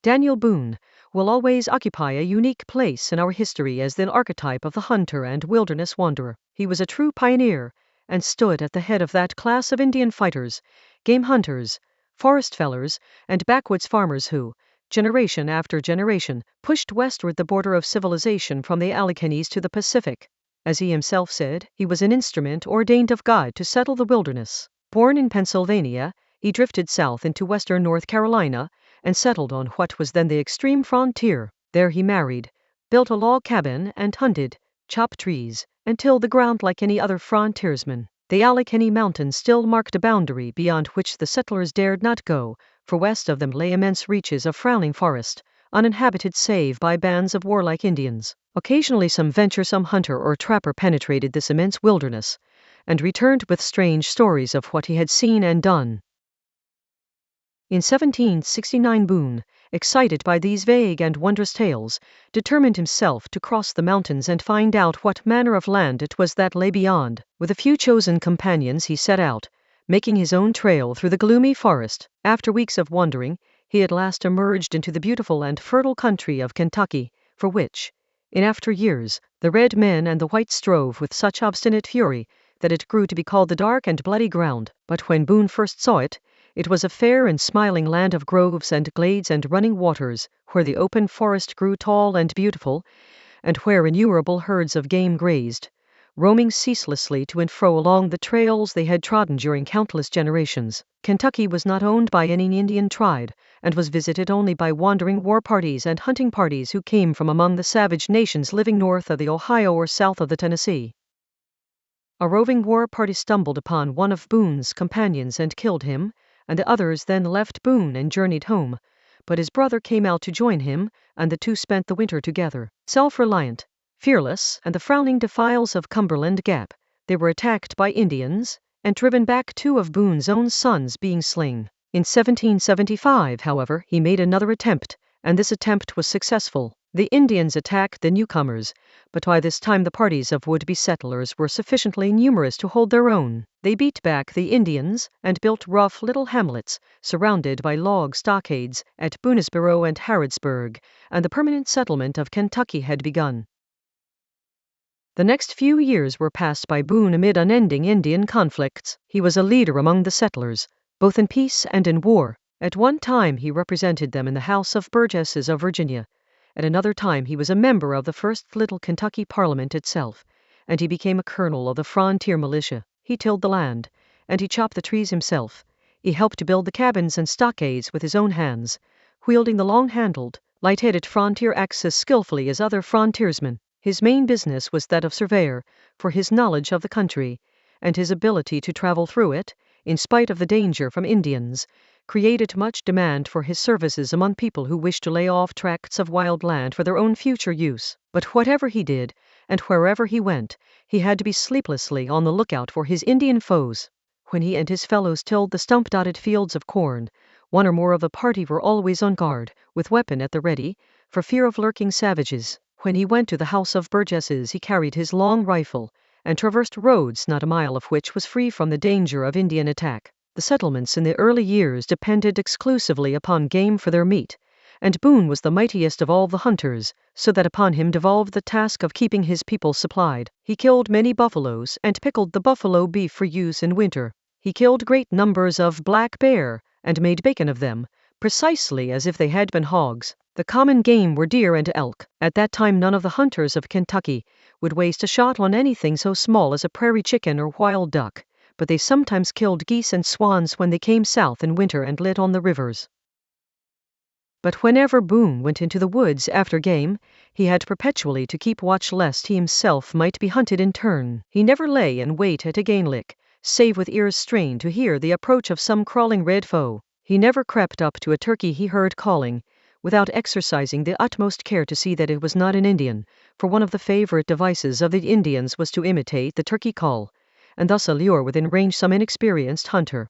Daniel Boone will always occupy a unique place in our history as the archetype of the hunter and wilderness wanderer. He was a true pioneer and stood at the head of that class of Indian fighters, game hunters, forest fellers, and backwoods farmers who, generation after generation, pushed westward the border of civilization from the Alleghenies to the Pacific. As he himself said, he was an instrument ordained of God to settle the wilderness. Born in Pennsylvania, he drifted south into western North Carolina and settled on what was then the extreme frontier. There he married, built a log cabin, and hunted, chopped trees, and tilled the ground like any other frontiersman. The Allegheny Mountains still marked a boundary beyond which the settlers dared not go, for west of them lay immense reaches of frowning forest, uninhabited save by bands of warlike Indians. Occasionally some venturesome hunter or trapper penetrated this immense wilderness, and returned with strange stories of what he had seen and done. In 1769 Boone, excited by these vague and wondrous tales, determined himself to cross the mountains and find out what manner of land it was that lay beyond. With a few chosen companions he set out, making his own trail through the gloomy forest. After weeks of wandering, he at last emerged into the beautiful and fertile country of Kentucky, for which, in after years, the red men and the white strove with such obstinate fury that it grew to be called the Dark and Bloody Ground. But when Boone first saw it, it was a fair and smiling land of groves and glades and running waters, where the open forest grew tall and beautiful, and where innumerable herds of game grazed, roaming ceaselessly to and fro along the trails they had trodden during countless generations. Kentucky was not owned by any Indian tribe, and was visited only by wandering war parties and hunting parties who came from among the savage nations living north of the Ohio or south of the Tennessee. A roving war party stumbled upon one of Boone's companions and killed him, and the others then left Boone and journeyed home, but his brother came out to join him, and the two spent the winter together. Self-reliant, fearless, and the frowning defiles of Cumberland Gap, they were attacked by Indians, and driven back, 2 of Boone's own sons being slain. In 1775, however, he made another attempt, and this attempt was successful. The Indians attacked the newcomers, but by this time the parties of would-be settlers were sufficiently numerous to hold their own. They beat back the Indians and built rough little hamlets, surrounded by log stockades, at Boonesboro and Harrodsburg, and the permanent settlement of Kentucky had begun. The next few years were passed by Boone amid unending Indian conflicts. He was a leader among the settlers, both in peace and in war. At one time he represented them in the House of Burgesses of Virginia. At another time he was a member of the first little Kentucky Parliament itself, and he became a colonel of the frontier militia. He tilled the land, and he chopped the trees himself. He helped to build the cabins and stockades with his own hands, wielding the long-handled, light-headed frontier axe as skillfully as other frontiersmen. His main business was that of surveyor, for his knowledge of the country, and his ability to travel through it, in spite of the danger from Indians, created much demand for his services among people who wished to lay off tracts of wild land for their own future use. But whatever he did, and wherever he went, he had to be sleeplessly on the lookout for his Indian foes. When he and his fellows tilled the stump-dotted fields of corn, one or more of the party were always on guard, with weapon at the ready, for fear of lurking savages. When he went to the House of Burgesses he carried his long rifle, and traversed roads not a mile of which was free from the danger of Indian attack. The settlements in the early years depended exclusively upon game for their meat, and Boone was the mightiest of all the hunters, so that upon him devolved the task of keeping his people supplied. He killed many buffaloes and pickled the buffalo beef for use in winter. He killed great numbers of black bear and made bacon of them, precisely as if they had been hogs. The common game were deer and elk. At that time none of the hunters of Kentucky would waste a shot on anything so small as a prairie chicken or wild duck, but they sometimes killed geese and swans when they came south in winter and lit on the rivers. But whenever Boone went into the woods after game, he had perpetually to keep watch lest he himself might be hunted in turn. He never lay in wait at a game lick, save with ears strained to hear the approach of some crawling red foe. He never crept up to a turkey he heard calling, without exercising the utmost care to see that it was not an Indian, for one of the favorite devices of the Indians was to imitate the turkey call, and thus allure within range some inexperienced hunter.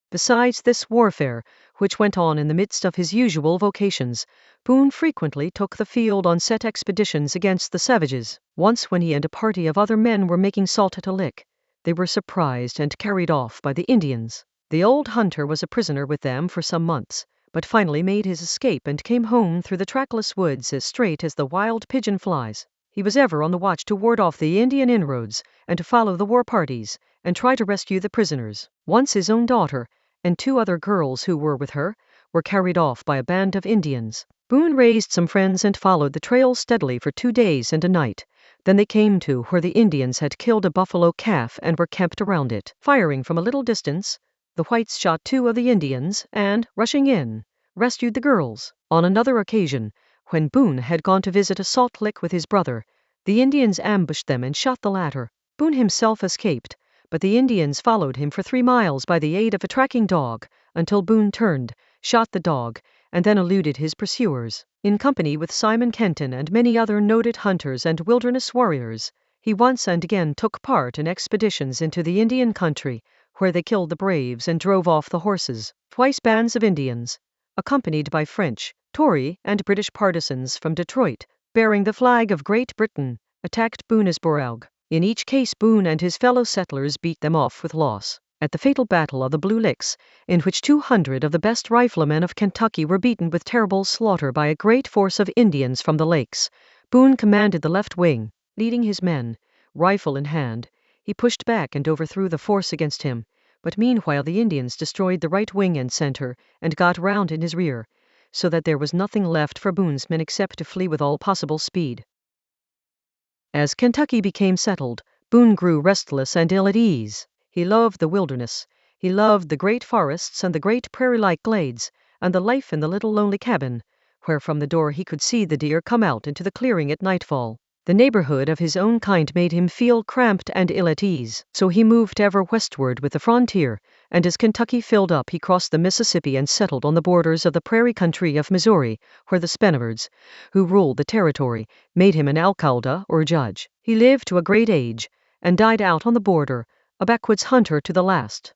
Besides this warfare, which went on in the midst of his usual vocations, Boone frequently took the field on set expeditions against the savages. Once when he and a party of other men were making salt at a lick, they were surprised and carried off by the Indians. The old hunter was a prisoner with them for some months, but finally made his escape and came home through the trackless woods as straight as the wild pigeon flies. He was ever on the watch to ward off the Indian inroads and to follow the war parties and try to rescue the prisoners. Once his own daughter and 2 other girls who were with her were carried off by a band of Indians. Boone raised some friends and followed the trail steadily for 2 days and a night. Then they came to where the Indians had killed a buffalo calf and were camped around it. Firing from a little distance, the whites shot 2 of the Indians and, rushing in, rescued the girls. On another occasion, when Boone had gone to visit a salt lick with his brother, the Indians ambushed them and shot the latter. Boone himself escaped, but the Indians followed him for 3 miles by the aid of a tracking dog until Boone turned, shot the dog, and then eluded his pursuers. In company with Simon Kenton and many other noted hunters and wilderness warriors, he once and again took part in expeditions into the Indian country, where they killed the braves and drove off the horses. Twice bands of Indians, accompanied by French, Tory, and British partisans from Detroit, bearing the flag of Great Britain, attacked Boonesborough. In each case Boone and his fellow settlers beat them off with loss. At the fatal Battle of the Blue Licks, in which 200 of the best riflemen of Kentucky were beaten with terrible slaughter by a great force of Indians from the lakes, Boone commanded the left wing. Leading his men, rifle in hand, he pushed back and overthrew the force against him, but meanwhile the Indians destroyed the right wing and center and got round in his rear, so that there was nothing left for Boone's men except to flee with all possible speed. As Kentucky became settled, Boone grew restless and ill at ease. He loved the wilderness. He loved the great forests and the great prairie-like glades, and the life in the little lonely cabin, where from the door he could see the deer come out into the clearing at nightfall. The neighborhood of his own kind made him feel cramped and ill at ease, so he moved ever westward with the frontier, and as Kentucky filled up he crossed the Mississippi and settled on the borders of the prairie country of Missouri, where the Spaniards, who ruled the territory, made him an alcalde or judge. He lived to a great age, and died out on the border, a backwoods hunter to the last.